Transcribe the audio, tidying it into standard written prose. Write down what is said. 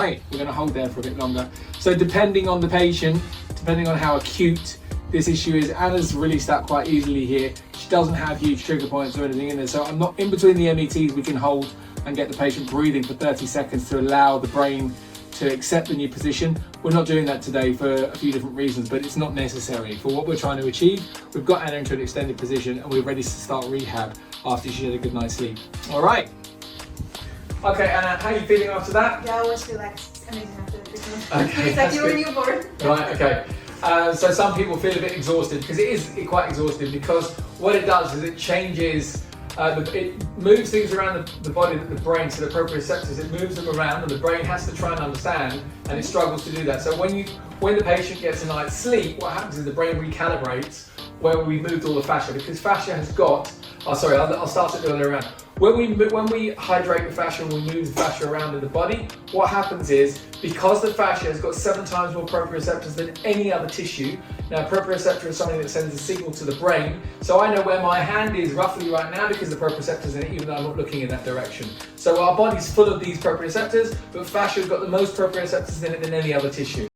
right, we're going to hold there for a bit longer. So depending on the patient, depending on how acute this issue is, Anna's released that quite easily here. She doesn't have huge trigger points or anything in there, so I'm not in between the METs. We can hold and get the patient breathing for 30 seconds to allow the brain to accept the new position. We're not doing that today for a few different reasons, but it's not necessary for what we're trying to achieve. We've got Anna into an extended position and we're ready to start rehab after she had a good night's sleep. All right. Okay, Anna, how are you feeling after that? Yeah, I was relaxed. It's amazing after the treatment. Okay, It's like you were a newborn. Right, okay. So some people feel a bit exhausted, because it is quite exhausting, because what it does is it changes, it moves things around the body, the brain, so the proprioceptors, it moves them around and the brain has to try and understand, and it struggles to do that. So when the patient gets a night's sleep, what happens is the brain recalibrates where we moved all the fascia, because fascia has got, I'll start it the other way around. When we hydrate the fascia and we move the fascia around in the body, what happens is, because the fascia has got 7 times more proprioceptors than any other tissue. Now, proprioceptor is something that sends a signal to the brain, so I know where my hand is roughly right now because the proprioceptors in it, even though I'm not looking in that direction. So our body's full of these proprioceptors, but fascia's got the most proprioceptors in it than any other tissue.